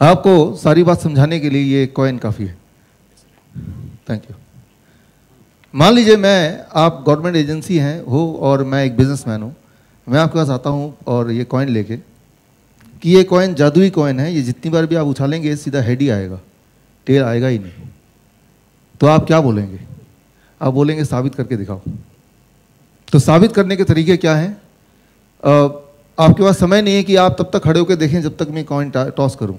आपको सारी बात समझाने के लिए ये कॉइन काफ़ी है। Thank you. मान लीजिए आप गवर्नमेंट एजेंसी हैं हो और मैं एक बिजनेसमैन हूँ, मैं आपके पास आता हूँ और ये कॉइन लेके कि ये कॉइन जादुई कॉइन है, ये जितनी बार भी आप उछालेंगे सीधा हेड ही आएगा, टेल आएगा ही नहीं। तो आप क्या बोलेंगे? आप बोलेंगे साबित करके दिखाओ। तो साबित करने के तरीके क्या हैं? आपके पास समय नहीं है कि आप तब तक खड़े होकर देखें जब तक मैं कॉइन टॉस करूं।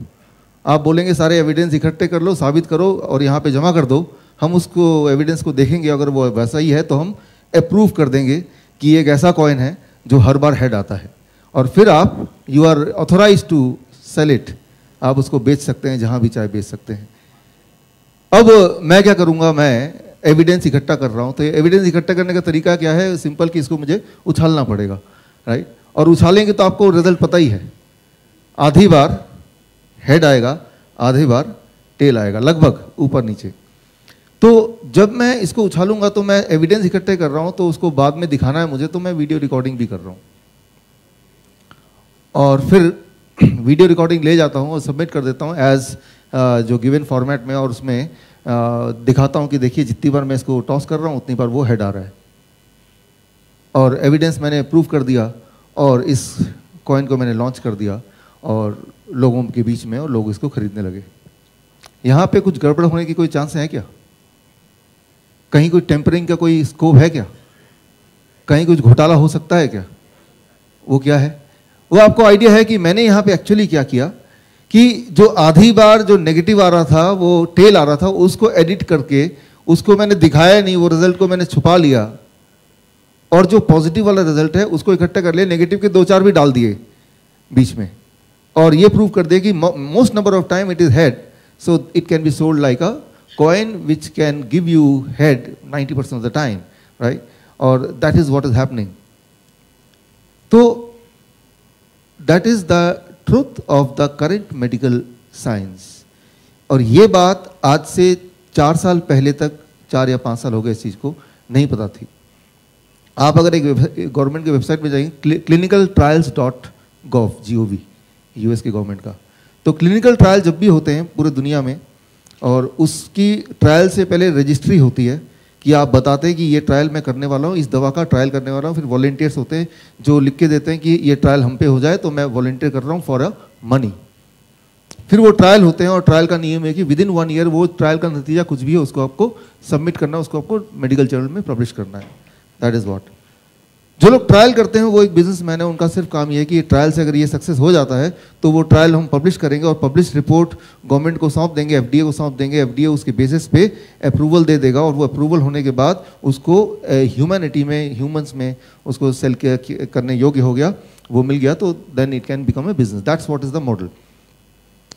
आप बोलेंगे सारे एविडेंस इकट्ठे कर लो, साबित करो और यहाँ पे जमा कर दो। हम उसको एविडेंस को देखेंगे, अगर वो वैसा ही है तो हम अप्रूव कर देंगे कि ये एक ऐसा कॉइन है जो हर बार हेड आता है। और फिर आप you are authorize to sell it, आप उसको बेच सकते हैं, जहाँ भी चाहे बेच सकते हैं। अब मैं क्या करूँगा, मैं एविडेंस इकट्ठा कर रहा हूँ। तो एविडेंस इकट्ठा करने का तरीका क्या है? सिंपल कि इसको मुझे उछालना पड़ेगा, राइट? और उछालेंगे तो आपको रिजल्ट पता ही है, आधी बार हेड आएगा, आधी बार टेल आएगा, लगभग ऊपर नीचे। तो जब मैं इसको उछालूंगा तो मैं एविडेंस इकट्ठे कर रहा हूँ, तो उसको बाद में दिखाना है मुझे, तो मैं वीडियो रिकॉर्डिंग भी कर रहा हूँ और फिर वीडियो रिकॉर्डिंग ले जाता हूँ और सबमिट कर देता हूँ एज जो गिवन फॉर्मेट में, और उसमें दिखाता हूँ कि देखिए जितनी बार मैं इसको टॉस कर रहा हूँ उतनी बार वो हेड आ रहा है। और एविडेंस मैंने प्रूव कर दिया और इस कॉइन को मैंने लॉन्च कर दिया और लोगों के बीच में, और लोग इसको खरीदने लगे। यहाँ पे कुछ गड़बड़ होने की कोई चांस है क्या? कहीं कोई टेम्परिंग का कोई स्कोप है क्या? कहीं कुछ घोटाला हो सकता है क्या? वो क्या है? वो आपको आइडिया है कि मैंने यहाँ पे एक्चुअली क्या किया कि जो आधी बार जो नेगेटिव आ रहा था, वो टेल आ रहा था, उसको एडिट करके उसको मैंने दिखाया नहीं, वो रिजल्ट को मैंने छुपा लिया, और जो पॉजिटिव वाला रिजल्ट है उसको इकट्ठा कर लिया, नेगेटिव के 2-4 भी डाल दिए बीच में, और ये प्रूव कर दिया कि most number of time it is head, so it can be sold like a coin which can give you head 90% of the time, right? और that is what is happening. तो that is the truth of the current medical science. और ये बात आज से 4 साल पहले तक, 4 या 5 साल हो गए इस चीज़ को नहीं पता थी। आप अगर एक गवर्नमेंट के वेबसाइट पे जाएंगे, clinicaltrials.gov, यूएस की गवर्नमेंट का, तो क्लिनिकल ट्रायल जब भी होते हैं पूरे दुनिया में, और उसकी ट्रायल से पहले रजिस्ट्री होती है कि आप बताते हैं कि ये ट्रायल मैं करने वाला हूँ, इस दवा का ट्रायल करने वाला हूँ। फिर वॉलंटियर्स होते हैं जो लिख के देते हैं कि ये ट्रायल हम पे हो जाए तो मैं वॉलंटियर कर रहा हूँ फॉर अ मनी। फिर वो ट्रायल होते हैं और ट्रायल का नियम है कि विदिन 1 ईयर वो ट्रायल का नतीजा कुछ भी हो उसको आपको सबमिट करना है, उसको आपको मेडिकल जर्नल में पब्लिश करना है। That is what. जो लोग ट्रायल करते हैं वो एक बिजनेसमैन है, उनका सिर्फ काम ये है कि ट्रायल से अगर ये सक्सेस हो जाता है तो वो ट्रायल हम पब्लिश करेंगे और पब्लिश रिपोर्ट गवर्नमेंट को सौंप देंगे, एफडीए को सौंप देंगे, एफडीए उसके बेसिस पे अप्रूवल दे देगा, और वो अप्रूवल होने के बाद उसको ह्यूमैनिटी में, ह्यूमंस में उसको सेल करने योग्य हो गया, वो मिल गया, तो then it can become a business. That's what is the model.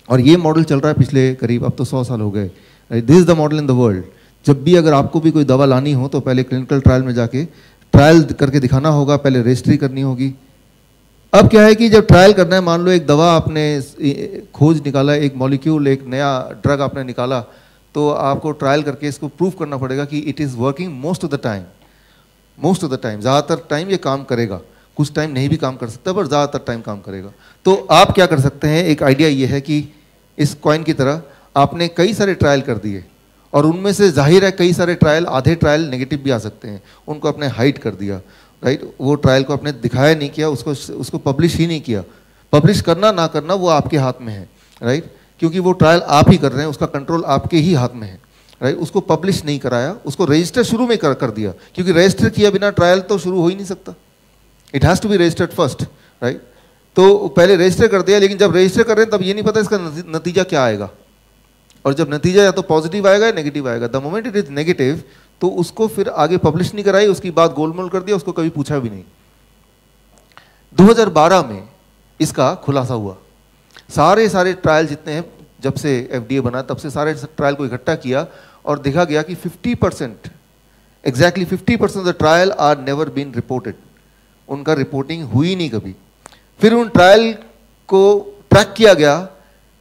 और ये मॉडल चल रहा है पिछले करीब अब तो 100 साल हो गए। This is the model in the world. जब भी अगर आपको भी कोई दवा लानी हो तो पहले क्लिनिकल ट्रायल में जाके ट्रायल करके दिखाना होगा, पहले रजिस्ट्री करनी होगी। अब क्या है कि जब ट्रायल करना है, मान लो एक दवा आपने खोज निकाला, एक मॉलिक्यूल, एक नया ड्रग आपने निकाला, तो आपको ट्रायल करके इसको प्रूव करना पड़ेगा कि it is working most of the time. Most of the time, ज़्यादातर टाइम ये काम करेगा, कुछ टाइम नहीं भी काम कर सकता पर ज़्यादातर टाइम काम करेगा। तो आप क्या कर सकते हैं, एक आइडिया ये है कि इस कॉइन की तरह आपने कई सारे ट्रायल कर दिए, और उनमें से जाहिर है कई सारे ट्रायल, आधे ट्रायल नेगेटिव भी आ सकते हैं, उनको आपने हाइड कर दिया, राइट? वो ट्रायल को आपने दिखाया नहीं किया, उसको पब्लिश ही नहीं किया। पब्लिश करना ना करना वो आपके हाथ में है, राइट? क्योंकि वो ट्रायल आप ही कर रहे हैं, उसका कंट्रोल आपके ही हाथ में है, राइट? उसको पब्लिश नहीं कराया, उसको रजिस्टर शुरू में कर दिया, क्योंकि रजिस्टर किया बिना ट्रायल तो शुरू हो ही नहीं सकता। It has to be registered first, right? तो पहले रजिस्टर कर दिया, लेकिन जब रजिस्टर कर रहे हैं तब ये नहीं पता इसका नतीजा क्या आएगा, और जब नतीजा या तो पॉजिटिव आएगा या नेगेटिव आएगा। The moment it is negative तो उसको फिर आगे पब्लिश नहीं कराई, उसकी बात गोलमोल कर दिया, उसको कभी पूछा भी नहीं। 2012 में इसका खुलासा हुआ। सारे ट्रायल जितने हैं, जब से एफडीए बना तब से सारे ट्रायल को इकट्ठा किया और देखा गया कि 50%, exactly 50% of the trial are never been reported. उनका रिपोर्टिंग हुई नहीं कभी। फिर उन ट्रायल को ट्रैक किया गया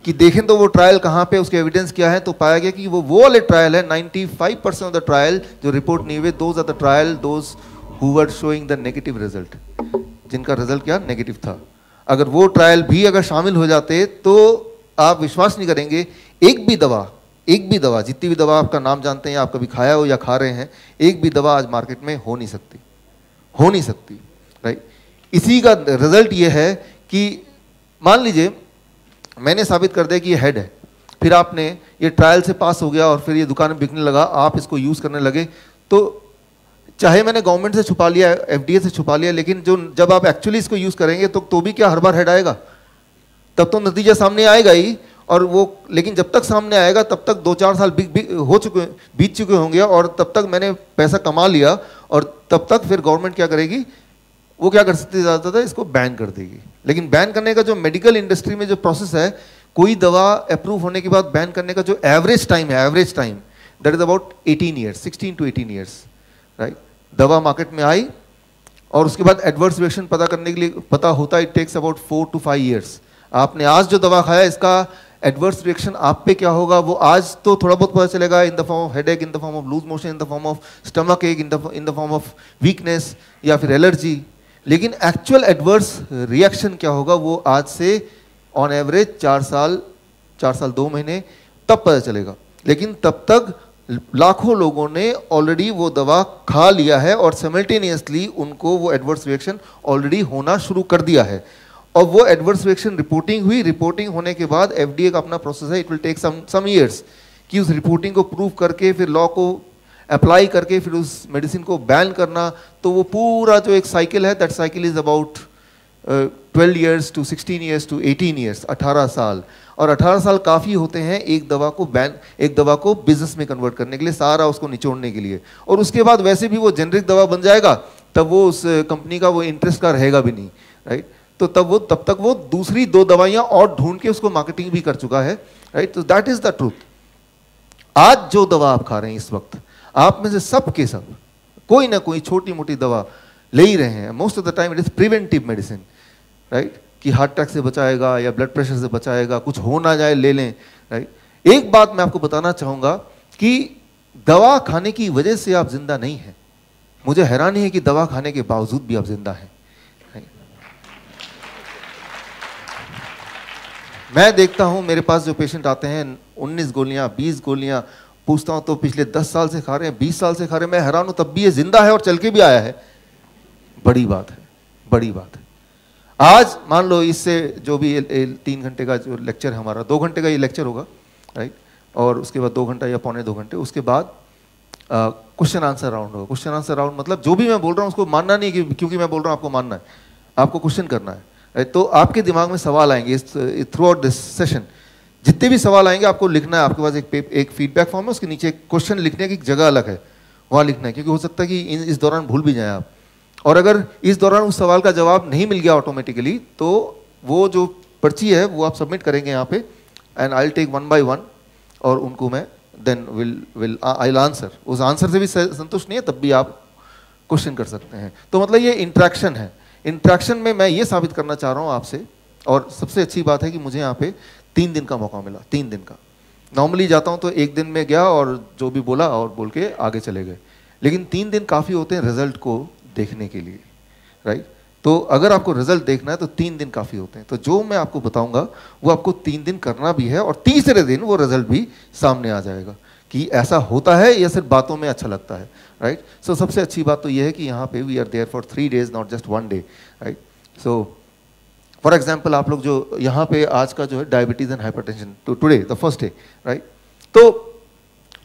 कि देखें तो वो ट्रायल कहाँ पे, उसके एविडेंस क्या है, तो पाया गया कि वो वाले ट्रायल है। 95% ऑफ द ट्रायल जो रिपोर्ट नहीं हुए, those are the trial those who were showing the negative result, जिनका रिजल्ट क्या नेगेटिव था। अगर वो ट्रायल भी अगर शामिल हो जाते तो आप विश्वास नहीं करेंगे, एक भी दवा जितनी भी दवा आपका नाम जानते हैं, आप कभी खाया हो या खा रहे हैं, एक भी दवा आज मार्केट में हो नहीं सकती, राइट। इसी का रिजल्ट ये है कि मान लीजिए मैंने साबित कर दिया कि ये हेड है, फिर आपने ये ट्रायल से पास हो गया और फिर ये दुकान में बिकने लगा, आप इसको यूज़ करने लगे, तो चाहे मैंने गवर्नमेंट से छुपा लिया, FDA से छुपा लिया, लेकिन जब आप एक्चुअली इसको यूज़ करेंगे तो भी क्या हर बार हेड आएगा? तब तो नतीजा सामने आएगा ही, और वो लेकिन जब तक सामने आएगा तब तक 2-4 साल बीत चुके होंगे, और तब तक मैंने पैसा कमा लिया, और तब तक फिर गवर्नमेंट क्या करेगी? वो क्या कर सकती है ज़्यादातर? इसको बैन कर देगी। लेकिन बैन करने का जो मेडिकल इंडस्ट्री में जो प्रोसेस है, कोई दवा अप्रूव होने के बाद बैन करने का जो average time that is about 18 years, 16 to 18 years, right. दवा मार्केट में आई और उसके बाद एडवर्स रिएक्शन पता करने के लिए पता होता है, it takes about 4 to 5 years. आपने आज जो दवा खाया, इसका एडवर्स रिएक्शन आप पे क्या होगा वो आज तो थोड़ा बहुत पता चलेगा, in the form of headache, in the form of loose motion, in the form of stomach ache, in the form of weakness या फिर एलर्जी। लेकिन एक्चुअल एडवर्स रिएक्शन क्या होगा वो आज से ऑन एवरेज 4 साल 2 महीने तब पता चलेगा। लेकिन तब तक लाखों लोगों ने ऑलरेडी वो दवा खा लिया है और सिमल्टेनियसली उनको वो एडवर्स रिएक्शन ऑलरेडी होना शुरू कर दिया है, और वो एडवर्स रिएक्शन रिपोर्टिंग होने के बाद FDA का अपना प्रोसेस है, it will take some years कि उस रिपोर्टिंग को प्रूव करके फिर लॉ को अप्लाई करके फिर उस मेडिसिन को बैन करना। तो वो पूरा जो एक साइकिल है, that cycle is about 12 years to 16 years to 18 years, 18 साल। और 18 साल काफ़ी होते हैं एक दवा को बिजनेस में कन्वर्ट करने के लिए, सारा उसको निचोड़ने के लिए। और उसके बाद वैसे भी वो जेनरिक दवा बन जाएगा, तब वो उस कंपनी का वो इंटरेस्ट का रहेगा भी नहीं, राइट। तो तब तक वो दूसरी 2 दवाइयाँ और ढूंढ के उसको मार्केटिंग भी कर चुका है, राइट। तो दैट इज द ट्रूथ। आज जो दवा आप खा रहे हैं इस वक्त, आप में से सब के सब कोई ना कोई छोटी मोटी दवा ले ही रहे हैं। Most of the time it is preventive medicine, right, कि हार्ट अटैक से बचाएगा या ब्लड प्रेशर से बचाएगा, कुछ हो ना जाए ले लें, राइट। एक बात मैं आपको बताना चाहूंगा कि दवा खाने की वजह से आप जिंदा नहीं हैं। मुझे हैरानी है कि दवा खाने के बावजूद भी आप जिंदा हैं। मैं देखता हूं मेरे पास जो पेशेंट आते हैं 19 गोलियां 20 गोलियां, पूछता हूं तो पिछले 10 साल से खा रहे हैं, 20 साल से खा रहे हैं। मैं हैरान हूं, तब भी ये जिंदा है और चल के भी आया है। बड़ी बात है, बड़ी बात है। आज मान लो इससे जो भी 3 घंटे का जो लेक्चर है हमारा, 2 घंटे का ये लेक्चर होगा, राइट, और उसके बाद 2 घंटा या पौने 2 घंटे, उसके बाद क्वेश्चन आंसर राउंड होगा। क्वेश्चन आंसर राउंड मतलब जो भी मैं बोल रहा हूँ उसको मानना नहीं कि क्योंकि मैं बोल रहा हूँ आपको मानना है, आपको क्वेश्चन करना है, राइट। तो आपके दिमाग में सवाल आएंगे थ्रू आउट दिस सेशन। जितने भी सवाल आएंगे आपको लिखना है, आपके पास एक फीडबैक फॉर्म है, उसके नीचे क्वेश्चन लिखने की जगह अलग है, वहाँ लिखना है, क्योंकि हो सकता है कि इस दौरान भूल भी जाएं आप। और अगर इस दौरान उस सवाल का जवाब नहीं मिल गया ऑटोमेटिकली, तो वो जो पर्ची है वो आप सबमिट करेंगे यहाँ पे, and I will take 1 by 1 और उनको मैं देन आई विल आंसर। उस आंसर से भी संतुष्ट नहीं है तब भी आप क्वेश्चन कर सकते हैं। तो मतलब ये इंट्रैक्शन है। इंट्रैक्शन में मैं ये साबित करना चाह रहा हूँ आपसे, और सबसे अच्छी बात है कि मुझे यहाँ पे 3 दिन का मौका मिला, 3 दिन का। नॉर्मली जाता हूँ तो 1 दिन में गया और जो भी बोला और बोल के आगे चले गए, लेकिन 3 दिन काफ़ी होते हैं रिजल्ट को देखने के लिए, राइट। तो अगर आपको रिजल्ट देखना है तो 3 दिन काफ़ी होते हैं। तो जो मैं आपको बताऊंगा वो आपको 3 दिन करना भी है, और तीसरे दिन वो रिजल्ट भी सामने आ जाएगा कि ऐसा होता है या सिर्फ बातों में अच्छा लगता है, राइट। सो सबसे अच्छी बात तो ये है कि यहाँ पे we are there for 3 days, not just 1 day, right. So for example आप लोग जो यहाँ पे आज का जो है डायबिटीज एंड हाइपरटेंशन, तो today the first day, right. तो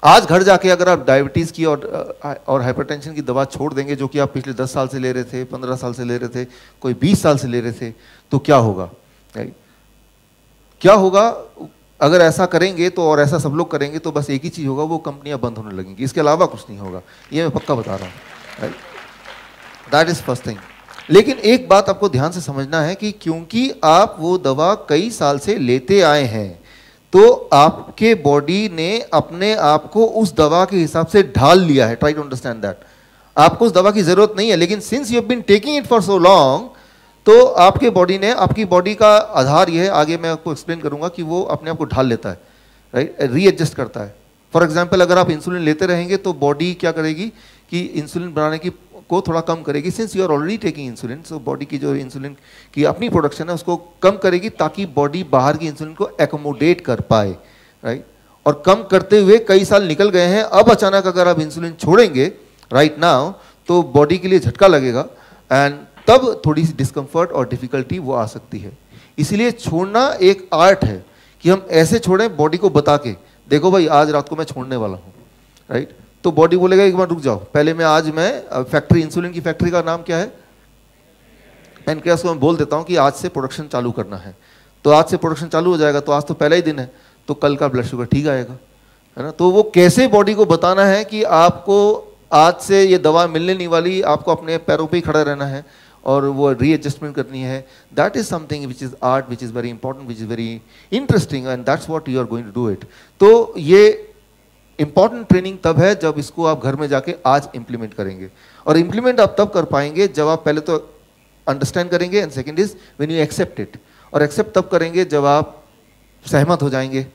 आज घर जाके अगर आप डायबिटीज की और हाइपरटेंशन की दवा छोड़ देंगे, जो कि आप पिछले 10 साल से ले रहे थे, 15 साल से ले रहे थे, कोई 20 साल से ले रहे थे, तो क्या होगा, राइट। क्या होगा अगर ऐसा करेंगे तो, और ऐसा सब लोग करेंगे तो बस एक ही चीज होगा, वो कंपनियां बंद होने लगेंगी, इसके अलावा कुछ नहीं होगा। ये मैं पक्का बता रहा हूँ, right. That is first thing. लेकिन एक बात आपको ध्यान से समझना है कि क्योंकि आप वो दवा कई साल से लेते आए हैं, तो आपके बॉडी ने अपने आप को उस दवा के हिसाब से ढाल लिया है। Try to understand that. आपको उस दवा की जरूरत नहीं है, लेकिन since you have been taking it for so long, तो आपके बॉडी ने, आपकी बॉडी का आधार यह है, आगे मैं आपको एक्सप्लेन करूंगा, कि वो अपने आप को ढाल लेता है, राइट, रीएडजस्ट करता है। फॉर एग्जाम्पल अगर आप इंसुलिन लेते रहेंगे तो बॉडी क्या करेगी कि इंसुलिन बनाने की को थोड़ा कम करेगी, since you are already taking insulin, so body की जो इंसुलिन की अपनी प्रोडक्शन है उसको कम करेगी ताकि बॉडी बाहर की इंसुलिन को एकोमोडेट कर पाए, राइट। और कम करते हुए कई साल निकल गए हैं, अब अचानक अगर आप इंसुलिन छोड़ेंगे राइट नाउ तो बॉडी के लिए झटका लगेगा एंड तब थोड़ी सी डिस्कम्फर्ट और डिफिकल्टी वो आ सकती है। इसीलिए छोड़ना एक आर्ट है कि हम ऐसे छोड़ें बॉडी को बता के, देखो भाई आज रात को मैं छोड़ने वाला हूँ, राइट। तो बॉडी बोलेगा एक बार रुक जाओ, पहले मैं फैक्ट्री, इंसुलिन की फैक्ट्री का नाम क्या है, पैनक्रियास को मैं बोल देता हूँ कि आज से प्रोडक्शन चालू करना है, तो आज से प्रोडक्शन चालू हो जाएगा, तो आज तो पहला ही दिन है, तो कल का ब्लड शुगर ठीक आएगा, है ना। तो वो कैसे बॉडी को बताना है कि आपको आज से ये दवा मिलने नहीं वाली, आपको अपने पैरों पे ही खड़ा रहना है और वो रीएडजस्टमेंट करनी है, that is something which is art, which is very important, which is very interesting and that's what you are going to do it. तो ये इंपॉर्टेंट ट्रेनिंग तब है जब इसको आप घर में जाके आज इंप्लीमेंट करेंगे, और इंप्लीमेंट आप तब कर पाएंगे जब आप पहले तो अंडरस्टैंड करेंगे and second is when you accept it, और एक्सेप्ट तब करेंगे जब आप सहमत हो जाएंगे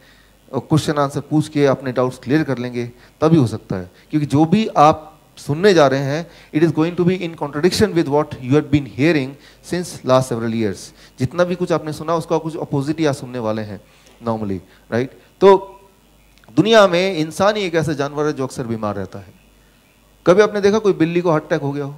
और क्वेश्चन आंसर पूछ के अपने डाउट्स क्लियर कर लेंगे, तभी हो सकता है। क्योंकि जो भी आप सुनने जा रहे हैं it is going to be in contradiction with what you have been hearing since last several years. जितना भी कुछ आपने सुना उसका कुछ अपोजिट ही आप सुनने वाले हैं नॉर्मली, राइट। तो दुनिया में इंसान ही एक ऐसा जानवर है जो अक्सर बीमार रहता है। कभी आपने देखा कोई बिल्ली को हार्ट अटैक हो गया हो,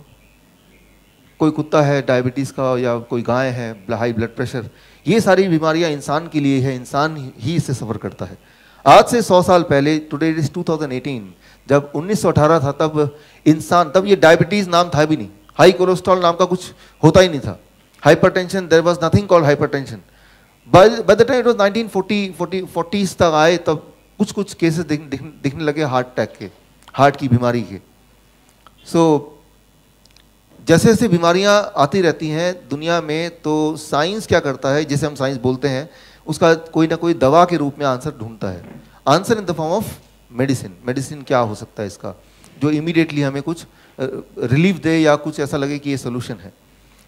कोई कुत्ता है डायबिटीज़ का, या कोई गाय है हाई ब्लड प्रेशर, ये सारी बीमारियां इंसान के लिए है, इंसान ही इससे सफ़र करता है। आज से 100 साल पहले, टुडे इज 2018, जब 1918 था तब ये डायबिटीज़ नाम था भी नहीं, हाई कोलेस्ट्रॉल नाम का कुछ होता ही नहीं था, hypertension, there was nothing called hypertension. By the time it was 1940s तक आए, तब कुछ कुछ केसेस दिखने लगे हार्ट अटैक के, हार्ट की बीमारी के। सो जैसे जैसे बीमारियां आती रहती हैं दुनिया में, तो साइंस क्या करता है, जिसे हम साइंस बोलते हैं, उसका कोई ना कोई दवा के रूप में आंसर ढूंढता है, answer in the form of medicine. Medicine क्या हो सकता है इसका, जो इमीडिएटली हमें कुछ रिलीफ दे या कुछ ऐसा लगे कि ये सोल्यूशन है।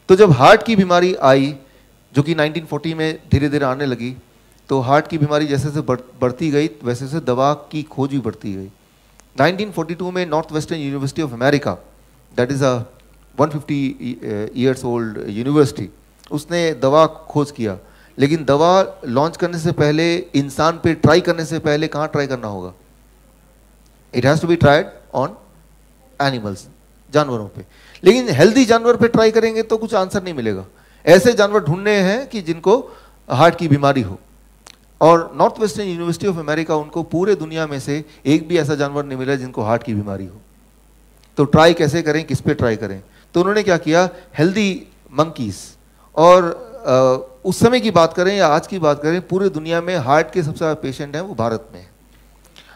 तो जब हार्ट की बीमारी आई, जो कि 1940 में धीरे धीरे आने लगी, तो हार्ट की बीमारी जैसे जैसे बढ़ती गई वैसे वैसे दवा की खोज भी बढ़ती गई। 1942 में north western university of America, that is a 150 years old university, उसने दवा खोज किया। लेकिन दवा लॉन्च करने से पहले, इंसान पे ट्राई करने से पहले कहाँ ट्राई करना होगा, it has to be tried on animals, जानवरों पे। लेकिन हेल्दी जानवर पे ट्राई करेंगे तो कुछ आंसर नहीं मिलेगा, ऐसे जानवर ढूंढने हैं कि जिनको हार्ट की बीमारी हो। और north western university of America, उनको पूरे दुनिया में से एक भी ऐसा जानवर नहीं मिला जिनको हार्ट की बीमारी हो। तो ट्राई कैसे करें, किस पे ट्राई करें, तो उन्होंने क्या किया, हेल्दी मंकीज, और उस समय की बात करें या आज की बात करें, पूरे दुनिया में हार्ट के सबसे ज़्यादा पेशेंट हैं वो भारत में है।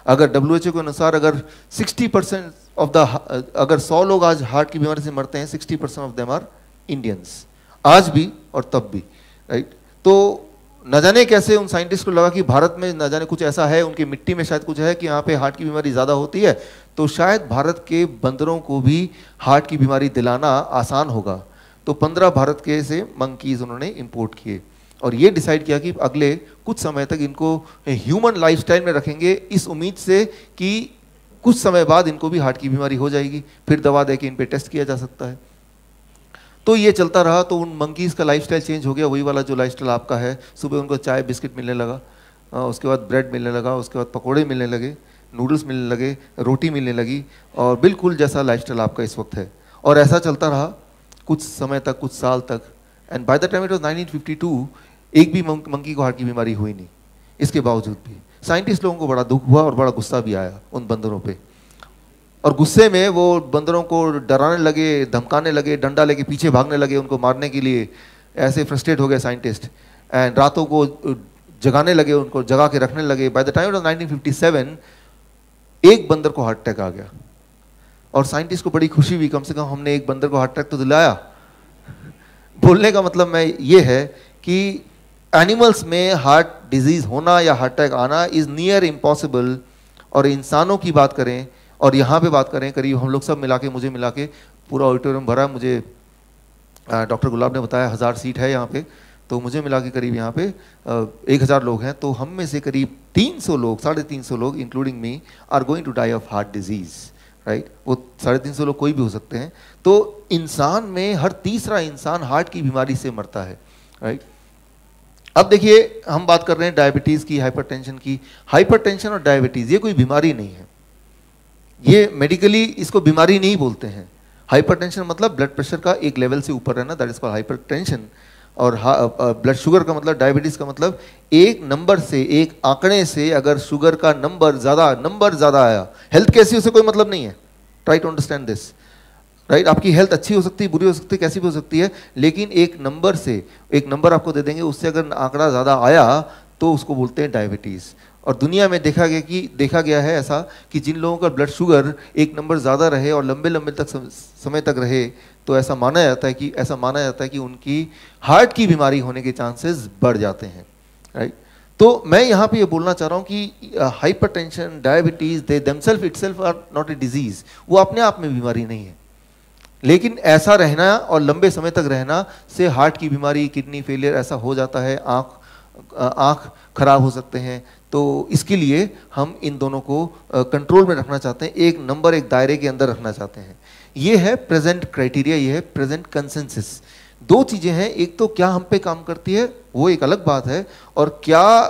अगर WHO के अनुसार अगर 60% ऑफ द, अगर 100 लोग आज हार्ट की बीमारी से मरते हैं, 60% ऑफ देम आर इंडियंस, आज भी और तब भी, राइट। तो न जाने कैसे उन साइंटिस्ट को लगा कि भारत में न जाने कुछ ऐसा है, उनकी मिट्टी में शायद कुछ है कि यहाँ पे हार्ट की बीमारी ज़्यादा होती है, तो शायद भारत के बंदरों को भी हार्ट की बीमारी दिलाना आसान होगा। तो 15 भारत के से मंकीज उन्होंने इंपोर्ट किए और ये डिसाइड किया कि अगले कुछ समय तक इनको ह्यूमन लाइफस्टाइल में रखेंगे, इस उम्मीद से कि कुछ समय बाद इनको भी हार्ट की बीमारी हो जाएगी, फिर दवा दे के इन पे टेस्ट किया जा सकता है। तो ये चलता रहा, तो उन मंकीज का लाइफस्टाइल चेंज हो गया, वही वाला जो लाइफस्टाइल आपका है। सुबह उनको चाय बिस्किट मिलने लगा, उसके बाद ब्रेड मिलने लगा, उसके बाद पकोड़े मिलने लगे, नूडल्स मिलने लगे, रोटी मिलने लगी, और बिल्कुल जैसा लाइफस्टाइल आपका इस वक्त है। और ऐसा चलता रहा कुछ समय तक, कुछ साल तक, and bye the time it was 1952 एक भी मंकी को हार्ट की बीमारी हुई नहीं। इसके बावजूद भी साइंटिस्ट लोगों को बड़ा दुख हुआ और बड़ा गुस्सा भी आया उन बंदरों पे, और गुस्से में वो बंदरों को डराने लगे, धमकाने लगे, डंडा लेके पीछे भागने लगे उनको मारने के लिए। ऐसे फ्रस्ट्रेट हो गए साइंटिस्ट, एंड रातों को जगाने लगे, उनको जगा के रखने लगे। बाय द टाइम ऑफ 1957 एक बंदर को हार्ट अटैक आ गया, और साइंटिस्ट को बड़ी खुशी हुई, कम से कम हमने एक बंदर को हार्ट अटैक तो दिलाया। बोलने का मतलब मैं ये है कि एनिमल्स में हार्ट डिजीज होना या हार्ट अटैक आना इज नियर इम्पॉसिबल, और इंसानों की बात करें और यहाँ पे बात करें, करीब हम लोग सब मिला के, मुझे मिला के पूरा ऑडिटोरियम भरा, मुझे डॉक्टर गुलाब ने बताया 1000 सीट है यहाँ पे, तो मुझे मिला के करीब यहाँ पे 1000 लोग हैं, तो हम में से करीब 300 लोग, 350 लोग including me are going to die of heart disease, right, वो 350 लोग कोई भी हो सकते हैं। तो इंसान में हर तीसरा इंसान हार्ट की बीमारी से मरता है, राइट। अब देखिए हम बात कर रहे हैं डायबिटीज़ की, हाइपरटेंशन की। हाइपरटेंशन और डायबिटीज़ ये कोई बीमारी नहीं है, ये मेडिकली इसको बीमारी नहीं बोलते हैं। हाइपरटेंशन मतलब ब्लड प्रेशर का एक लेवल से ऊपर रहना, दैट इज कॉल्ड हाइपरटेंशन। और ब्लड शुगर का मतलब, डायबिटीज़ का मतलब एक नंबर से, एक आंकड़े से अगर शुगर का नंबर ज़्यादा आया, हेल्थ कैसी उसे कोई मतलब नहीं है। Try to understand this, right. आपकी हेल्थ अच्छी हो सकती है, बुरी हो सकती है, कैसी भी हो सकती है, लेकिन एक नंबर से, एक नंबर आपको दे देंगे, उससे अगर आंकड़ा ज़्यादा आया तो उसको बोलते हैं डायबिटीज़। और दुनिया में देखा गया है ऐसा कि जिन लोगों का ब्लड शुगर एक नंबर ज़्यादा रहे और लंबे तक समय तक रहे, तो ऐसा माना जाता है कि उनकी हार्ट की बीमारी होने के चांसेस बढ़ जाते हैं, राइट। तो मैं यहाँ पे ये बोलना चाह रहा हूँ कि hypertension, diabetes, they themselves itself are not a disease, वो अपने आप में बीमारी नहीं है, लेकिन ऐसा रहना और लंबे समय तक रहना से हार्ट की बीमारी, किडनी फेलियर ऐसा हो जाता है, आँख खराब हो सकते हैं। तो इसके लिए हम इन दोनों को कंट्रोल में रखना चाहते हैं, एक नंबर, एक दायरे के अंदर रखना चाहते हैं। ये है प्रेजेंट क्राइटेरिया, ये है प्रेजेंट कंसेंसस। दो चीज़ें हैं, एक तो क्या हम पे काम करती है वो एक अलग बात है, और क्या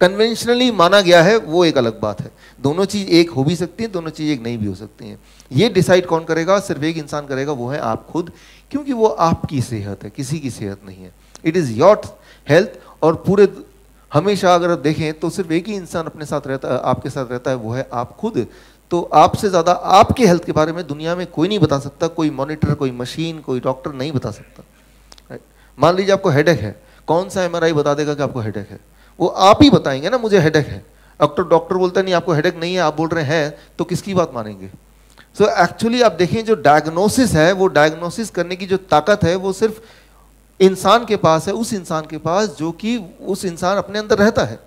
कन्वेंशनली माना गया है वो एक अलग बात है। दोनों चीज़ एक हो भी सकती हैं, दोनों चीज़ एक नहीं भी हो सकती हैं। ये डिसाइड कौन करेगा? सिर्फ एक इंसान करेगा, वो है आप खुद, क्योंकि वो आपकी सेहत है, किसी की सेहत नहीं है। It is your health. और पूरे हमेशा अगर आप देखें तो सिर्फ एक ही इंसान अपने साथ रहता है, आपके साथ रहता है, वो है आप खुद। तो आपसे ज़्यादा आपके हेल्थ के बारे में दुनिया में कोई नहीं बता सकता, कोई मॉनिटर, कोई मशीन, कोई डॉक्टर नहीं बता सकता। मान लीजिए आपको हेडेक है, कौन सा एमआरआई बता देगा कि आपको हेडेक है? वो आप ही बताएंगे ना, मुझे हेडेक है। डॉक्टर बोलता नहीं आपको हेडेक नहीं है, आप बोल रहे हैं, तो किसकी बात मानेंगे? सो एक्चुअली आप देखें जो डायग्नोसिस है, वो डायग्नोसिस करने की जो ताकत है वो सिर्फ इंसान के पास है, उस इंसान के पास जो कि उस इंसान अपने अंदर रहता है।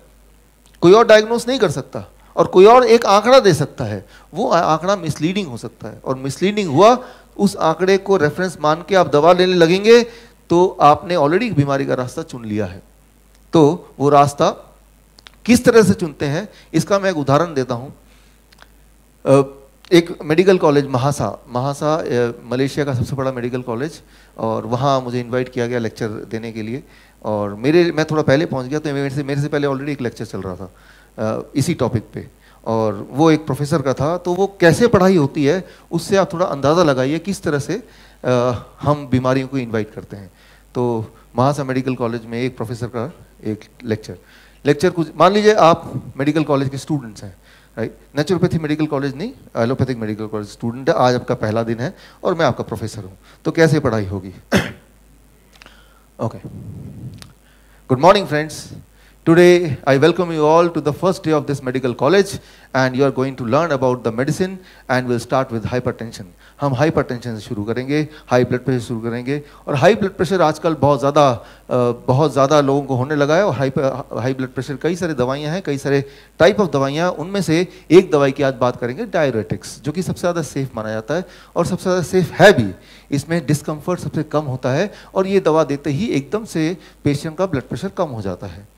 कोई और डायग्नोस नहीं कर सकता, और कोई और एक आंकड़ा दे सकता है, वो आंकड़ा मिसलीडिंग हो सकता है, और मिसलीडिंग हुआ, उस आंकड़े को रेफरेंस मान के आप दवा लेने लगेंगे तो आपने ऑलरेडी बीमारी का रास्ता चुन लिया है। तो वो रास्ता किस तरह से चुनते हैं, इसका मैं एक उदाहरण देता हूँ। एक मेडिकल कॉलेज महासा मलेशिया का सबसे बड़ा मेडिकल कॉलेज, और वहाँ मुझे इनवाइट किया गया लेक्चर देने के लिए। और मैं थोड़ा पहले पहुँच गया, तो मेरे से पहले ऑलरेडी एक लेक्चर चल रहा था इसी टॉपिक पे, और वो एक प्रोफेसर का था। तो वो कैसे पढ़ाई होती है उससे आप थोड़ा अंदाज़ा लगाइए किस तरह से हम बीमारियों को इन्वाइट करते हैं। तो महासा मेडिकल कॉलेज में एक प्रोफेसर का एक लेक्चर कुछ, मान लीजिए आप मेडिकल कॉलेज के स्टूडेंट्स हैं, राइट। नेचुरोपैथी मेडिकल कॉलेज नहीं, एलोपैथिक मेडिकल कॉलेज स्टूडेंट है। आज आपका पहला दिन है और मैं आपका प्रोफेसर हूँ, तो कैसे पढ़ाई होगी? Okay, good morning friends. Today I welcome you all to the first day of this medical college, and you are going to learn about the medicine, and we'll start with hypertension. हम hypertension से शुरू करेंगे, high blood pressure शुरू करेंगे। और high blood pressure आजकल बहुत ज़्यादा लोगों को होने लगा है। और हाई ब्लड प्रेशर कई सारी दवाइयाँ हैं, कई सारे टाइप ऑफ दवाइयाँ। उनमें से एक दवाई की आज बात करेंगे, डायरेटिक्स, जो कि सबसे ज़्यादा सेफ माना जाता है और सबसे ज़्यादा सेफ है भी। इसमें डिस्कम्फर्ट सबसे कम होता है, और ये दवा देते ही एकदम से पेशेंट का ब्लड प्रेशर कम हो जाता है।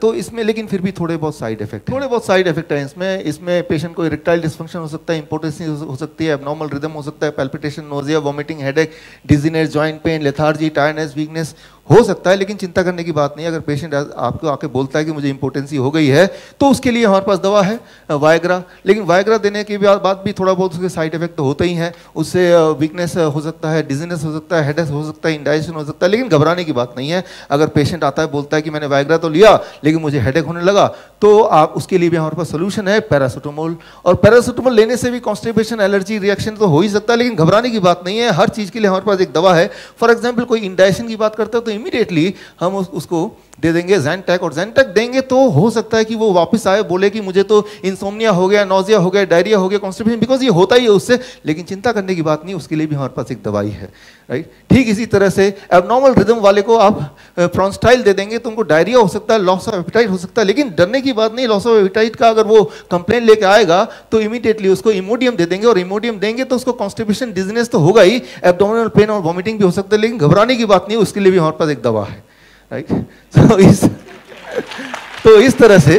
तो इसमें लेकिन फिर भी थोड़े बहुत साइड इफेक्ट हैं इसमें पेशेंट को इरेक्टाइल डिस्फंक्शन हो सकता है, इंपोर्टेंसी हो सकती है, एबनॉर्मल रिदम हो सकता है, palpitation, nausea, vomiting, headache, dizziness, joint pain, lethargy, tiredness, weakness हो सकता है। लेकिन चिंता करने की बात नहीं है। अगर पेशेंट आपको आके बोलता है कि मुझे इंपोर्टेंसी हो गई है, तो उसके लिए हमारे पास दवा है वायग्रा। लेकिन वायग्रा देने के बाद भी थोड़ा बहुत उसके साइड इफेक्ट तो होते ही हैं। उससे वीकनेस हो सकता है, डिजीनेस हो सकता है, हेडेक हो सकता है, इंडाइजेशन हो सकता है। लेकिन घबराने की बात नहीं है। अगर पेशेंट आता है बोलता है कि मैंने वायग्रा तो लिया लेकिन मुझे हेडेक होने लगा, तो आप उसके लिए भी हमारे पास सोल्यूशन है, पैरासीटामोल। और पैरासीटामोल लेने से भी कॉन्स्टिपेशन, एलर्जी रिएक्शन तो हो ही सकता है, लेकिन घबराने की बात नहीं है। हर चीज़ के लिए हमारे पास एक दवा है। फॉर एग्जाम्पल कोई इंडाइजेशन की बात करते हो तो इमीडिएटली हम उसको दे देंगे ज़ैंटैक, और ज़ैंटैक देंगे तो हो सकता है कि वो वापस आए, बोले कि मुझे तो इंसोम्निया हो गया, नोजिया हो गया, डायरिया हो गया, कॉन्स्टिपेशन, बिकॉज ये होता ही है उससे। लेकिन चिंता करने की बात नहीं, उसके लिए भी हमारे पास एक दवाई है, राइट। ठीक इसी तरह से एबनॉर्मल रिदम वाले को आप प्रोंस्टाइल दे देंगे तो उनको डायरिया हो सकता है, लॉस ऑफ एपेटाइट हो सकता है। लेकिन डरने की बात नहीं, लॉस ऑफ एपेटाइट का अगर वो कंप्लेन लेके आएगा तो इमीडिएटली उसको इमोडियम दे देंगे, और इमोडियम देंगे तो उसको कॉन्स्टिपेशन, डिजीनेस तो होगा ही, एब्डोमिनल पेन और वॉमिटिंग भी हो सकता है। लेकिन घबराने की बात नहीं, उसके लिए भी हमारे पास एक दवा है, राइट। तो इस तरह से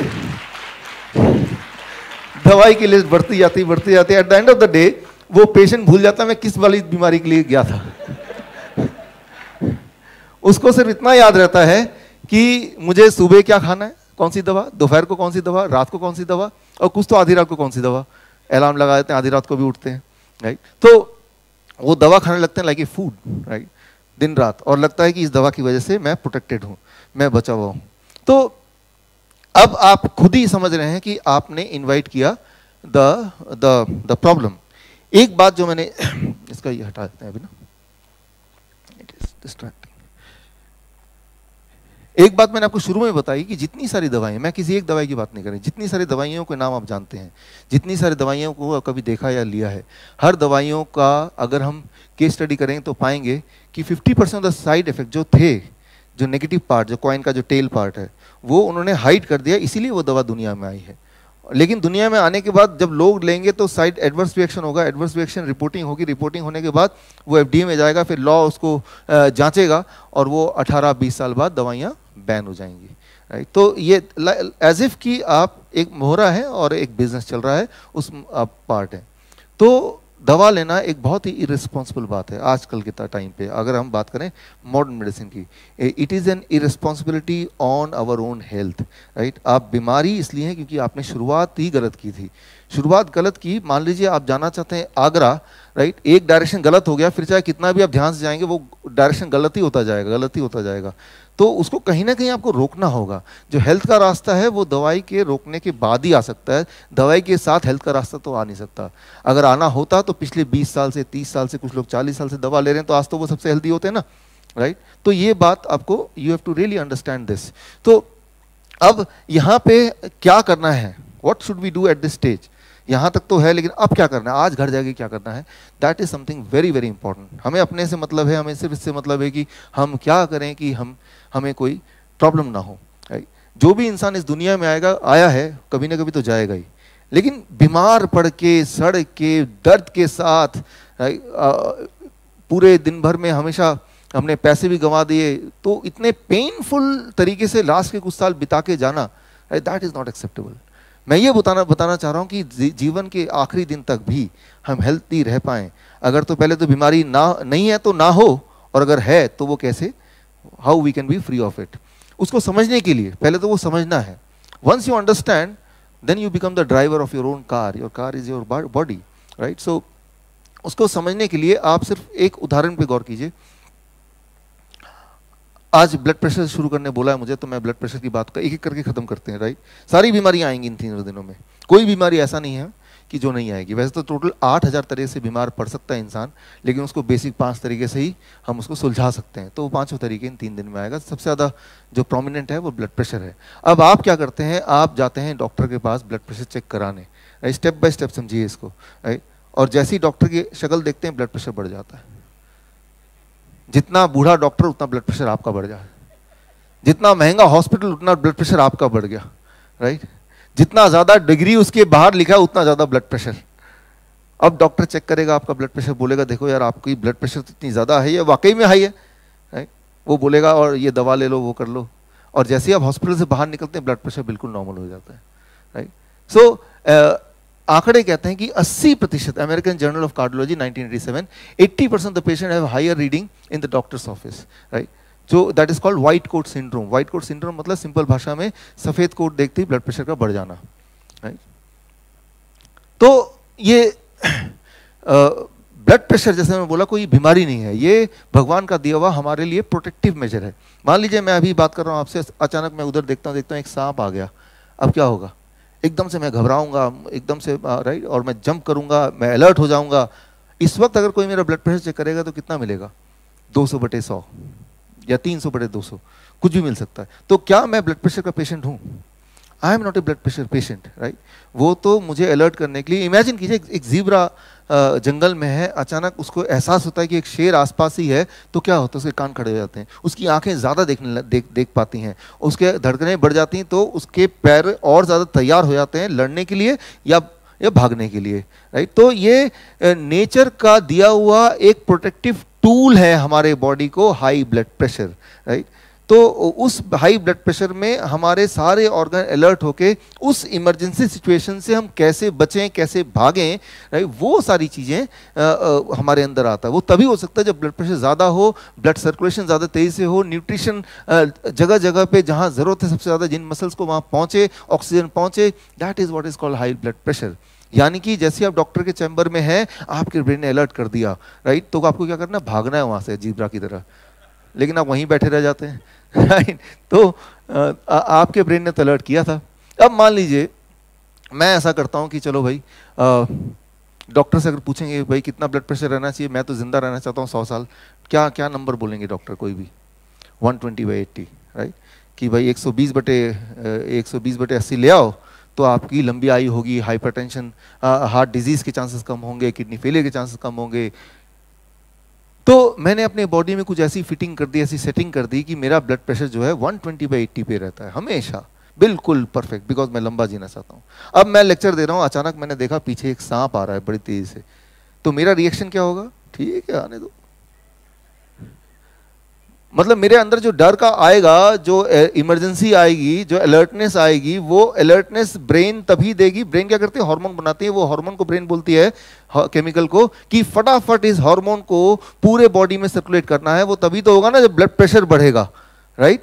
द दवाई की लिस्ट बढ़ती जाती at the end of the day वो पेशेंट भूल जाता मैं किस वाली बीमारी के लिए गया था। उसको सिर्फ इतना याद रहता है कि मुझे सुबह क्या खाना है, कौन सी दवा, दोपहर को कौन सी दवा, रात को कौन सी दवा, और कुछ तो आधी रात को कौन सी दवा। अलार्म लगा देते हैं, आधी रात को भी उठते हैं, राइट। तो वो दवा खाने लगते हैं लाइक ए फूड, राइट, दिन रात, और लगता है कि इस दवा की वजह से मैं प्रोटेक्टेड हूँ, मैं बचा हुआ हूँ। तो अब आप खुद ही समझ रहे हैं कि आपने इन्वाइट किया द प्रॉब्लम। एक बात जो मैंने इसका ये हटा देते हैं अभी ना, इट इज डिस्ट्रैक्टिंग। एक बात मैंने आपको शुरू में बताई कि जितनी सारी दवाएं, मैं किसी एक दवाई की बात नहीं कर रही, जितनी सारी दवाइयों के नाम आप जानते हैं, जितनी सारी दवाइयों को कभी देखा या लिया है, हर दवाइयों का अगर हम केस स्टडी करेंगे तो पाएंगे कि 50% ऑफ द साइड इफेक्ट जो थे, जो नेगेटिव पार्ट, जो कॉइन का जो टेल पार्ट है, वो उन्होंने हाइड कर दिया, इसीलिए वो दवा दुनिया में आई है। लेकिन दुनिया में आने के बाद जब लोग लेंगे तो साइड एडवर्स रिएक्शन होगा, एडवर्स रिएक्शन रिपोर्टिंग होगी, रिपोर्टिंग होने के बाद वो FDA में जाएगा, फिर लॉ उसको जांचेगा, और वो 18-20 साल बाद दवाइयाँ बैन हो जाएंगी, राइट। तो ये एज इफ कि आप एक मोहरा है और एक बिजनेस चल रहा है, उस पार्ट है। तो दवा लेना एक बहुत ही इररिस्पॉन्सिबल बात है आजकल के टाइम पे। अगर हम बात करें मॉडर्न मेडिसिन की, it is an irresponsibility on our own health, right. आप बीमारी इसलिए हैं क्योंकि आपने शुरुआत ही गलत की थी, शुरुआत गलत की। मान लीजिए आप जाना चाहते हैं आगरा, राइट, एक डायरेक्शन गलत हो गया, फिर चाहे कितना भी आप ध्यान से जाएंगे वो डायरेक्शन गलत ही होता जाएगा, गलत ही होता जाएगा। तो उसको कहीं ना कहीं आपको रोकना होगा। जो हेल्थ का रास्ता है वो दवाई के रोकने के बाद ही आ सकता है, दवाई के साथ हेल्थ का रास्ता तो आ नहीं सकता। अगर आना होता तो पिछले 20 साल से, 30 साल से, कुछ लोग 40 साल से दवा ले रहे हैं, तो आज तो वो सबसे हेल्दी होते हैं ना, राइट। तो ये बात आपको, you have to really understand this. तो अब यहाँ पे क्या करना है, what should we do at this stage, यहाँ तक तो है, लेकिन अब क्या करना है, आज घर जाके क्या करना है, that is something very very important. हमें अपने से मतलब है, हमें सिर्फ इससे मतलब है कि हम क्या करें कि हमें कोई प्रॉब्लम ना हो। जो भी इंसान इस दुनिया में आया है कभी ना कभी तो जाएगा ही, लेकिन बीमार पड़ के, सड़ के, दर्द के साथ, पूरे दिन भर में हमेशा हमने पैसे भी गंवा दिए, तो इतने पेनफुल तरीके से लास्ट के कुछ साल बिता के जाना, दैट इज नॉट एक्सेप्टेबल। मैं ये बताना चाह रहा हूँ कि जीवन के आखिरी दिन तक भी हम हेल्थी रह पाएं। अगर तो पहले तो बीमारी नहीं है तो ना हो, और अगर है तो वो कैसे, how we can be free of it, उसको समझने के लिए पहले तो वो समझना है। Once you understand then you become the driver of your own car, your car is your body, right. So उसको समझने के लिए आप सिर्फ एक उदाहरण पे गौर कीजिए। आज ब्लड प्रेशर शुरू करने बोला है मुझे, तो मैं ब्लड प्रेशर की बात का एक एक करके खत्म करते हैं, राइट। सारी बीमारियां आएंगी इन 3 दिनों में, कोई बीमारी ऐसा नहीं है कि जो नहीं आएगी। वैसे तो टोटल 8000 तरह से बीमार पड़ सकता है इंसान, लेकिन उसको बेसिक 5 तरीके से ही हम उसको सुलझा सकते हैं, तो वो 5 तरीके इन 3 दिन में आएगा। सबसे ज़्यादा जो प्रोमिनेंट है वो ब्लड प्रेशर है। अब आप क्या करते हैं, आप जाते हैं डॉक्टर के पास ब्लड प्रेशर चेक कराने, स्टेप बाय स्टेप समझिए इसको, राइट। और जैसे ही डॉक्टर की शक्ल देखते हैं ब्लड प्रेशर बढ़ जाता है। जितना बूढ़ा डॉक्टर उतना ब्लड प्रेशर आपका बढ़ जाए, जितना महंगा हॉस्पिटल उतना ब्लड प्रेशर आपका बढ़ गया, राइट। जितना ज्यादा डिग्री उसके बाहर लिखा उतना ज्यादा ब्लड प्रेशर। अब डॉक्टर चेक करेगा आपका ब्लड प्रेशर, बोलेगा देखो यार आपकी ब्लड प्रेशर तो इतनी ज्यादा है, ये वाकई में हाई है, राइट। वो बोलेगा और ये दवा ले लो, वो कर लो, और जैसे ही आप हॉस्पिटल से बाहर निकलते हैं ब्लड प्रेशर बिल्कुल नॉर्मल हो जाता है, राइट। सो आंकड़े कहते हैं कि 80%, American journal of cardiology 1987, 80% the patient have higher reading in the doctor's office, right. जो that is called white coat syndrome. White coat syndrome मतलब सिंपल भाषा में सफेद कोट देखते ही ब्लड प्रेशर का बढ़ जाना, राइट। तो ये ब्लड प्रेशर, जैसे मैं बोला, कोई बीमारी नहीं है, ये भगवान का दिया हुआ हमारे लिए प्रोटेक्टिव मेजर है। मान लीजिए मैं अभी बात कर रहा हूँ आपसे, अचानक मैं उधर देखता हूँ एक सांप आ गया, अब क्या होगा, एकदम से मैं घबराऊंगा, एकदम से, राइट, और मैं जंप करूंगा, मैं अलर्ट हो जाऊंगा। इस वक्त अगर कोई मेरा ब्लड प्रेशर चेक करेगा तो कितना मिलेगा, 200/100 या 300/200, कुछ भी मिल सकता है। तो क्या मैं ब्लड प्रेशर का पेशेंट हूँ? I am not a blood pressure patient, right. वो तो मुझे अलर्ट करने के लिए, इमेजिन कीजिए एक ज़ीब्रा जंगल में है, अचानक उसको एहसास होता है कि एक शेर आसपास ही है, तो क्या होता है, उसके कान खड़े हो जाते हैं, उसकी आंखें ज़्यादा देख पाती हैं, उसके धड़कनें बढ़ जाती हैं, तो उसके पैर और ज़्यादा तैयार हो जाते हैं लड़ने के लिए या भागने के लिए, राइट। तो ये नेचर का दिया हुआ एक प्रोटेक्टिव टूल है हमारे बॉडी को, हाई ब्लड प्रेशर, राइट। तो उस हाई ब्लड प्रेशर में हमारे सारे ऑर्गन अलर्ट होके उस इमरजेंसी सिचुएशन से हम कैसे बचें, कैसे भागें, राइट, वो सारी चीज़ें हमारे अंदर आता है। वो तभी हो सकता है जब ब्लड प्रेशर ज़्यादा हो, ब्लड सर्कुलेशन ज़्यादा तेज़ी से हो, न्यूट्रिशन जगह जगह पे जहाँ ज़रूरत है सबसे ज़्यादा, जिन मसल्स को वहाँ पहुँचे, ऑक्सीजन पहुँचे, that is what is called high blood pressure. यानी कि जैसे आप डॉक्टर के चैम्बर में हैं, आपके ब्रेन ने अलर्ट कर दिया, राइट, तो आपको क्या करना है, भागना है वहाँ से जीब्रा की तरह, लेकिन आप वहीं बैठे रह जाते हैं, राइट। तो आपके ब्रेन ने तो अलर्ट किया था। अब मान लीजिए मैं ऐसा करता हूँ कि चलो भाई, डॉक्टर से अगर पूछेंगे भाई कितना ब्लड प्रेशर रहना चाहिए, मैं तो जिंदा रहना चाहता हूँ 100 साल, क्या क्या नंबर बोलेंगे डॉक्टर, कोई भी 120/80, राइट, कि भाई 120/80 ले आओ तो आपकी लंबी आयु होगी, हाइपरटेंशन, हार्ट डिजीज के चांसेस कम होंगे, किडनी फेलियर के चांसेस कम होंगे। तो मैंने अपने बॉडी में कुछ ऐसी फिटिंग कर दी, ऐसी सेटिंग कर दी कि मेरा ब्लड प्रेशर जो है 120/80 पे रहता है हमेशा, बिल्कुल परफेक्ट, बिकॉज मैं लंबा जीना चाहता हूँ। अब मैं लेक्चर दे रहा हूँ, अचानक मैंने देखा पीछे एक सांप आ रहा है बड़ी तेजी से, तो मेरा रिएक्शन क्या होगा, ठीक है आने दो। मतलब मेरे अंदर जो डर का आएगा, जो इमरजेंसी आएगी, जो अलर्टनेस आएगी, वो अलर्टनेस ब्रेन तभी देगी। ब्रेन क्या करती है, हार्मोन बनाती है, वो हार्मोन को ब्रेन बोलती है, केमिकल को, कि फटाफट इस हार्मोन को पूरे बॉडी में सर्कुलेट करना है। वो तभी तो होगा ना जब ब्लड प्रेशर बढ़ेगा, राइट,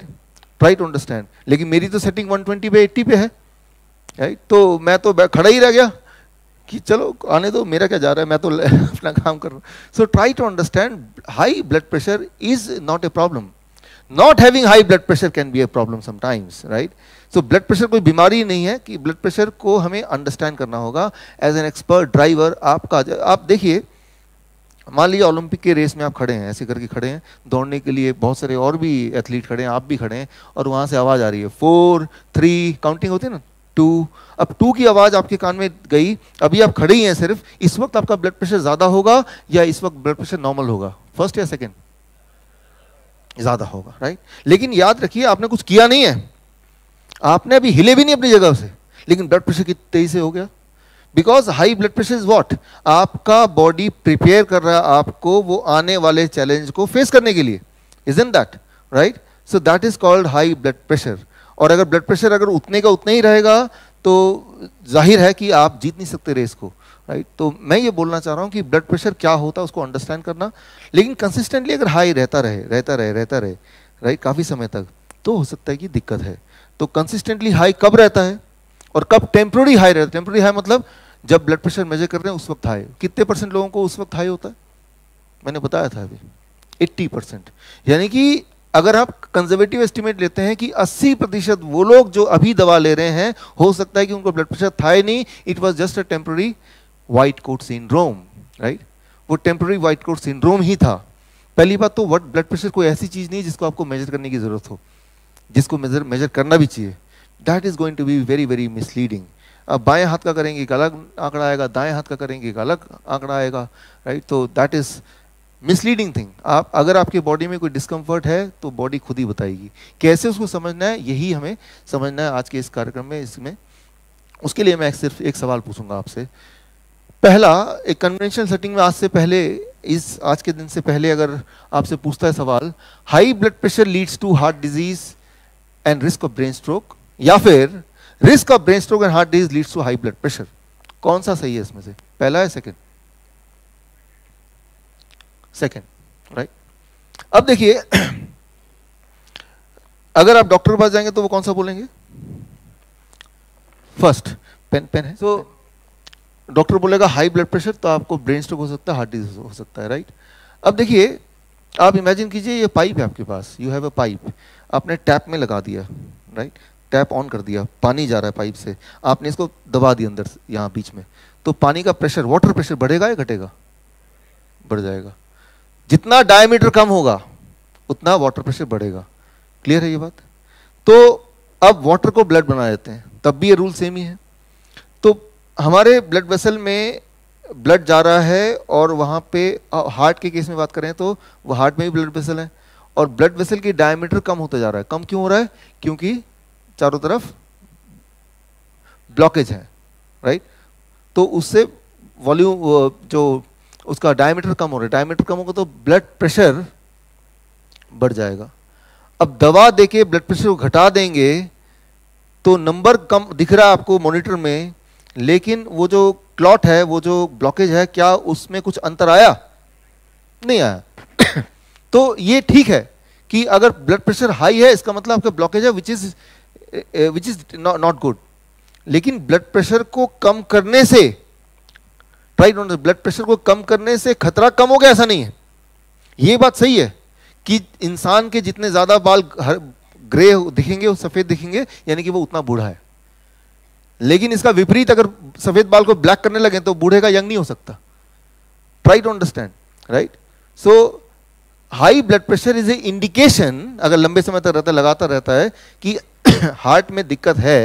ट्राई टू अंडरस्टैंड। लेकिन मेरी तो सेटिंग 120/80 पे है, राइट, तो मैं तो खड़ा ही रह गया कि चलो आने दो, मेरा क्या जा रहा है, मैं तो अपना काम कर रहा हूँ। So try to understand, high blood pressure is not a problem, not having high blood pressure can be a problem sometimes, right. So blood pressure कोई बीमारी नहीं है, कि ब्लड प्रेशर को हमें अंडरस्टैंड करना होगा एज एन एक्सपर्ट ड्राइवर। आपका आप देखिए, मान लीजिए ओलंपिक के रेस में आप खड़े हैं, ऐसे करके खड़े हैं, दौड़ने के लिए बहुत सारे और भी एथलीट खड़े हैं, आप भी खड़े हैं, और वहाँ से आवाज़ आ रही है 4 3, काउंटिंग होती है ना, 2। अब 2 की आवाज़ आपके कान में गई, अभी आप खड़े ही हैं सिर्फ, इस वक्त आपका ब्लड प्रेशर ज़्यादा होगा या इस वक्त ब्लड प्रेशर नॉर्मल होगा, फर्स्ट या सेकेंड? ज़्यादा होगा, राइट। लेकिन याद रखिए आपने कुछ किया नहीं है, आपने अभी हिले भी नहीं अपनी जगह से, लेकिन ब्लड प्रेशर कितनी तेजी से हो गया, because high blood pressure is what, आपका बॉडी प्रिपेयर कर रहा है आपको वो आने वाले चैलेंज को फेस करने के लिए, isn't that right? So that is called high blood pressure. और अगर ब्लड प्रेशर अगर उतने का उतना ही रहेगा तो जाहिर है कि आप जीत नहीं सकते रेस को, राइट? तो मैं ये बोलना चाह रहा हूँ कि ब्लड प्रेशर क्या होता है उसको अंडरस्टैंड करना, लेकिन कंसिस्टेंटली अगर हाई रहता रहे राइट काफ़ी समय तक, तो हो सकता है कि दिक्कत है। तो कंसिस्टेंटली हाई कब रहता है और कब टेम्प्रोरी हाई रहता है? टेम्प्रोरी हाई मतलब जब ब्लड प्रेशर मेजर कर रहे हैं उस वक्त हाई। कितने % लोगों को उस वक्त हाई होता है? मैंने बताया था अभी 80%। यानी कि अगर आप कंजर्वेटिव एस्टिमेट लेते हैं कि 80% वो लोग जो अभी दवा ले रहे हैं, हो सकता है कि उनको ब्लड प्रेशर था ही नहीं, it was just a temporary white coat syndrome, right? वो टेम्प्रोरी व्हाइट कोट सिंड्रोम ही था। पहली बात तो ब्लड प्रेशर कोई ऐसी चीज नहीं जिसको आपको मेजर करने की जरूरत हो, जिसको मेजर करना भी चाहिए। That is going to be very very misleading. अब बाएं हाथ का करेंगे एक अलग आंकड़ा आएगा, दाएं हाथ का करेंगे एक अलग आंकड़ा आएगा, राइट? तो दैट इज मिसलीडिंग थिंग। आप अगर आपके बॉडी में कोई डिस्कम्फर्ट है तो बॉडी खुद ही बताएगी। कैसे उसको समझना है, यही हमें समझना है आज के इस कार्यक्रम में। इसमें उसके लिए मैं सिर्फ एक सवाल पूछूंगा आपसे। पहला, एक कन्वेंशनल सेटिंग में आज से पहले, इस आज के दिन से पहले अगर आपसे पूछता है सवाल, high blood pressure leads to heart disease and risk of brain stroke, या फिर risk of brain stroke and heart disease leads to high blood pressure, कौन सा सही है इसमें से? पहला है सेकंड? Second, right? अब देखिए अगर आप डॉक्टर के पास जाएंगे तो वो कौन सा बोलेंगे? फर्स्ट। पेन है? तो डॉक्टर बोलेगा हाई ब्लड प्रेशर तो आपको ब्रेन स्ट्रोक हो सकता है, हार्ट डिजीज हो सकता है, राइट? अब देखिए आप इमेजिन कीजिए ये पाइप है आपके पास, यू हैव अ पाइप, आपने टैप में लगा दिया, राइट? टैप ऑन कर दिया, पानी जा रहा है पाइप से, आपने इसको दबा दिया अंदर यहाँ बीच में, तो पानी का प्रेशर, वाटर प्रेशर बढ़ेगा या घटेगा? बढ़ जाएगा। जितना डायमीटर कम होगा उतना वाटर प्रेशर बढ़ेगा। क्लियर है ये बात? तो अब वाटर को ब्लड बना देते हैं, तब भी ये रूल सेम ही है। तो हमारे ब्लड वेसल में ब्लड जा रहा है और वहाँ पे हार्ट के केस में बात करें तो वो हार्ट में भी ब्लड वेसल है, और ब्लड वेसल की डायमीटर कम होता जा रहा है। कम क्यों हो रहा है? क्योंकि चारों तरफ ब्लॉकेज है, राइट? तो उससे वॉल्यूम, जो उसका डायमीटर कम हो रहा है, डायमीटर कम होगा तो ब्लड प्रेशर बढ़ जाएगा। अब दवा देके ब्लड प्रेशर को घटा देंगे तो नंबर कम दिख रहा है आपको मॉनिटर में, लेकिन वो जो क्लॉट है, वो जो ब्लॉकेज है, क्या उसमें कुछ अंतर आया? नहीं आया। तो ये ठीक है कि अगर ब्लड प्रेशर हाई है इसका मतलब आपका ब्लॉकेज है विच इज नॉट गुड। लेकिन ब्लड प्रेशर को कम करने से, ब्लड प्रेशर को कम करने से खतरा कम हो गया, ऐसा नहीं है। ये बात सही है कि इंसान के जितने ज्यादा बाल ग्रे दिखेंगे, सफेद दिखेंगे, यानी कि वो उतना बूढ़ा है। लेकिन इसका विपरीत, अगर सफेद बाल को ब्लैक करने लगे तो बूढ़े का यंग नहीं हो सकता। Try to understand, right? So high blood pressure is a indication, अगर लंबे समय तक रहता है, लगातार रहता है, कि हार्ट में दिक्कत है।